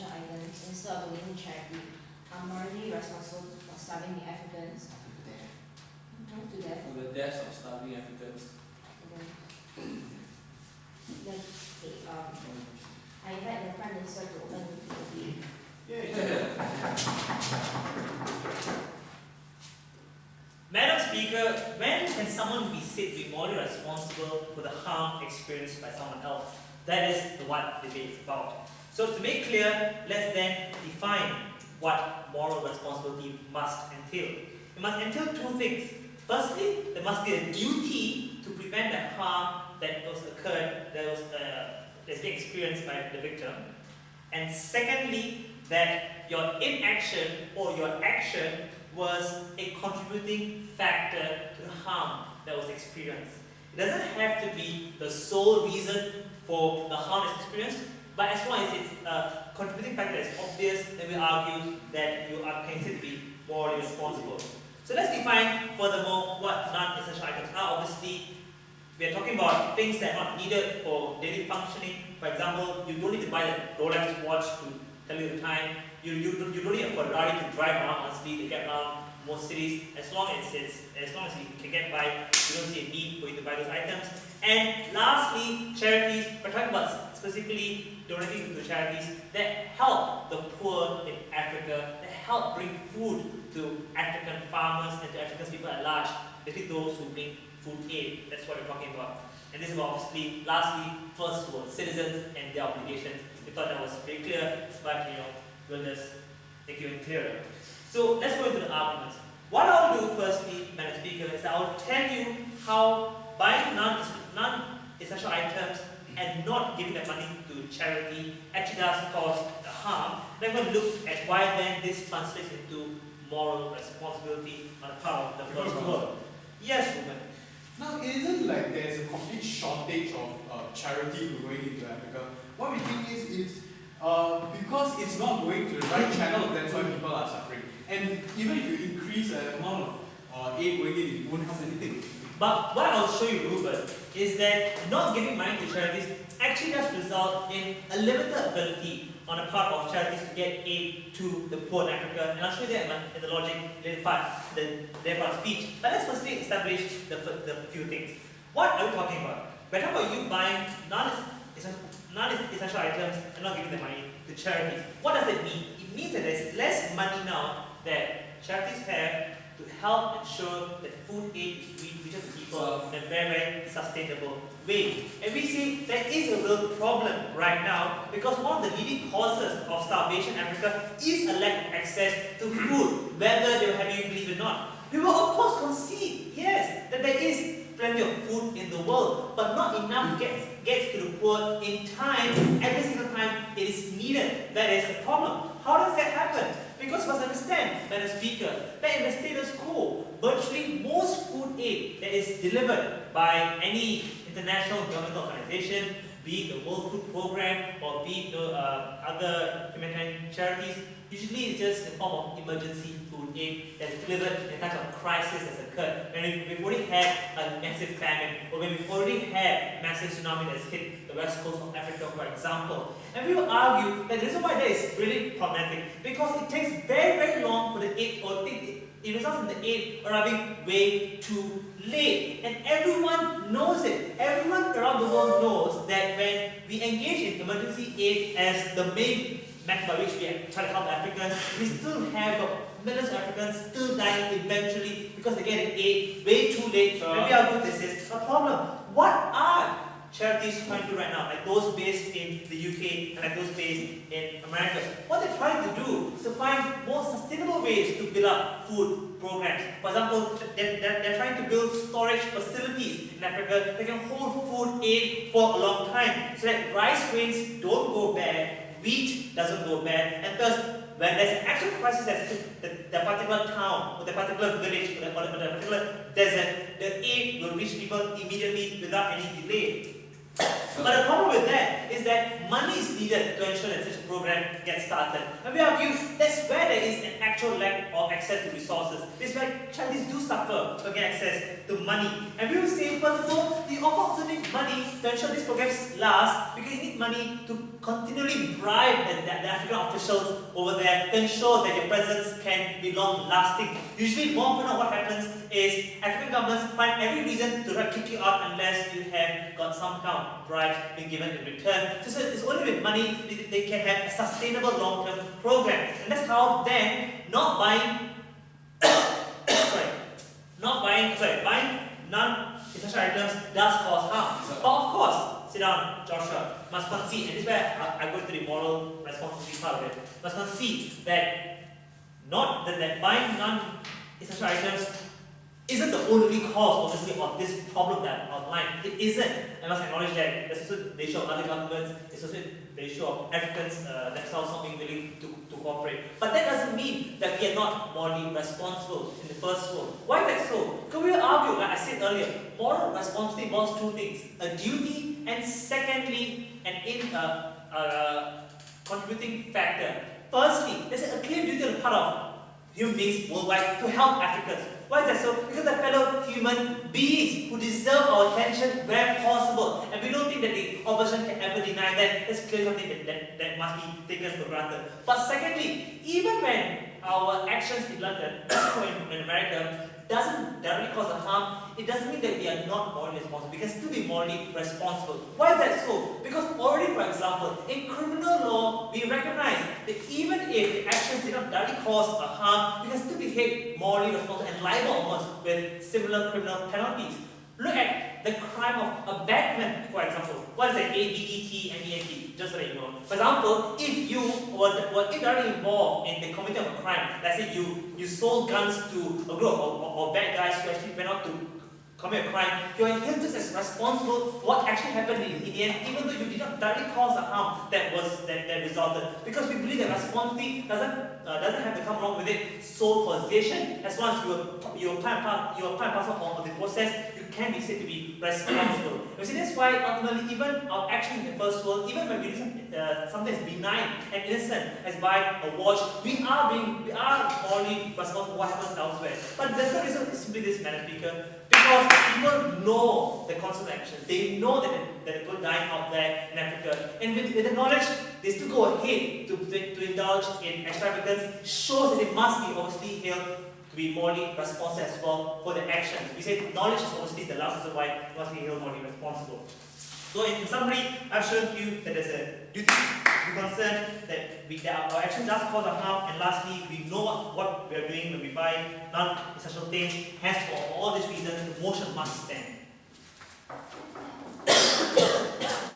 non-essential items instead of donating to charity are morally responsible for starving the Africans to death. For the deaths of starving Africans. Then, okay, I invite the Prime Minister to open the debate. Madam Speaker, when can someone be said to be morally responsible for the harm experienced by someone else? That is what the debate is about. So to make clear, let's then define what moral responsibility must entail. It must entail two things. Firstly, there must be a duty to prevent the harm that was occurred, that's being experienced by the victim. And secondly, that your inaction or your action was a contributing factor to the harm that was experienced. It doesn't have to be the sole reason for the harm that's experienced, but as long as it's a contributing factor that's obvious, then we argue that you are considered to be morally responsible. So let's define furthermore what non-essential items are. Obviously, we are talking about things that are not needed for daily functioning. For example, you don't need to buy the Rolex watch to tell you the time. You don't need a Ferrari to drive around honestly to get around most cities. As long as you can get by, you don't see a need for you to buy those items. And lastly, charities. We're talking about specifically donating to charities that help the poor in Africa, that help bring food to African farmers and to African people at large, especially those who bring food aid. That's what we're talking about. And this is obviously, lastly, first were citizens and their obligations. We thought that was very clear, but we'll just make it even clearer. So let's go into the arguments. What I'll do firstly, Madam Speaker, is I'll tell you how buying non-essential items and not giving that money to charity actually does cause the harm. Then we'll look at why then this translates into moral responsibility on the part of the first world. Yes, woman. Now, it isn't like there's a complete shortage of charity going into Africa. What we think is it's because it's not going to the right channel, that's why people are suffering. And even if you increase the amount of aid going in, it won't help anything. But what I'll show you, Ruben, is that not giving money to charities actually does result in a limited ability on the part of charities to get aid to the poor in Africa. And I'll show you that in the logic later part of speech. But let's firstly establish the few things. What are we talking about? We're talking about you buying non-essential items and not giving the money to charities. What does it mean? It means that there's less money now that charities have to help ensure that food aid reaches people in a very, very sustainable way. And we see there is a real problem right now because one of the leading causes of starvation in Africa is a lack of access to food, whether they will have you believe it or not. We will of course concede, yes, that there is plenty of food in the world, but not enough gets to the poor in time, every single time it is needed. That is the problem. How does that happen? Because you must understand, Madam Speaker, that in the status quo, virtually most food aid that is delivered by any international governmental organization, be it the World Food Program or be it other humanitarian charities, usually it's just in the form of emergency food aid that's delivered in times of crisis that's occurred. When we've already had a massive famine, or when we've already had massive tsunami that's hit the west coast of Africa, for example. And we will argue that the reason why that is really problematic because it takes very, very long for the aid, or it results in the aid arriving way too late. And everyone knows it. Everyone around the world knows that when we engage in emergency aid as the main method by which we try to help Africans, we still have millions of Africans still dying eventually because they get aid way too late. And we argue this is a problem. What are charities trying to do right now, like those based in the UK and like those based in America? What they're trying to do is to find more sustainable ways to build up food programs. For example, they're trying to build storage facilities in Africa that can hold food aid for a long time so that rice grains don't go bad, wheat doesn't go bad, and thus when there's an actual crisis that's the particular town or the particular village or the particular desert, the aid will reach people immediately without any delay. But the problem with that is that money is needed to ensure that such a program gets started. And we argue that's where there is an actual lack of access to resources. This is why charities do suffer to get access to money. And we will say, furthermore, the also need money to ensure these programs last, because you need money to continually bribe the African officials over there to ensure that your presence can be long lasting. Usually, more often what happens is African governments find every reason to kick you out unless you have got some kind of bribe being given in return. So it's only with money they can have a sustainable long-term program. And that's how then not buying buying non-essential items does cause harm. But of course, sit down, Joshua, must concede, and this is where I go to the moral responsibility part of it, must concede that that buying non-essential items isn't the only cause, obviously, of this problem that I've outlined. It isn't. I must acknowledge that there's also the issue of other governments, there's also the issue of Africans themselves not being willing to cooperate. But that doesn't mean that we are not morally responsible in the first world. Why is that so? Because we argue, like I said earlier, moral responsibility involves two things: a duty, and secondly, an contributing factor. Firstly, there's a clear duty on the part of human beings worldwide to help Africans. Why is that so? Because they're fellow human beings who deserve our attention where possible. And we don't think that the opposition can ever deny that. That's clearly something that must be taken for granted. But secondly, even when our actions in London or in America doesn't directly cause a harm, it doesn't mean that we are not morally responsible. We can still be morally responsible. Why is that so? Because already, for example, in criminal law, we recognize that even if the actions did not directly cause a harm, we can still be held morally responsible and liable almost with similar criminal penalties. Look at the crime of abetment, for example. What is it? ABETMENT, just so that you know. For example, if you were indirectly involved in the committing of a crime, let's say you sold guns to a group or bad guys who actually went out to commit a crime, you are held just as responsible for what actually happened in the end, even though you did not directly cause the harm that resulted. Because we believe that responsibility doesn't have to come along with it sole causation. As long as you are part and parcel of the process, you can be said to be responsible. You see, that's why ultimately even our action in the first world, even when we do something as benign and innocent as buy a watch, we are morally responsible for what happens elsewhere. But the third reason is simply this, Madam Speaker, because people know the consequent actions. They know that there are people dying out there in Africa, and with the knowledge, they still go ahead to indulge in extravagance. Shows that they must be obviously held to be morally responsible as well for their actions. We say knowledge is obviously the last reason why they must be held morally responsible. So in summary, I've shown you that there's a duty to be concerned that our action does cause a harm, and lastly, we know what we are doing when we buy non-essential things. Hence, for all these reasons, the motion must stand.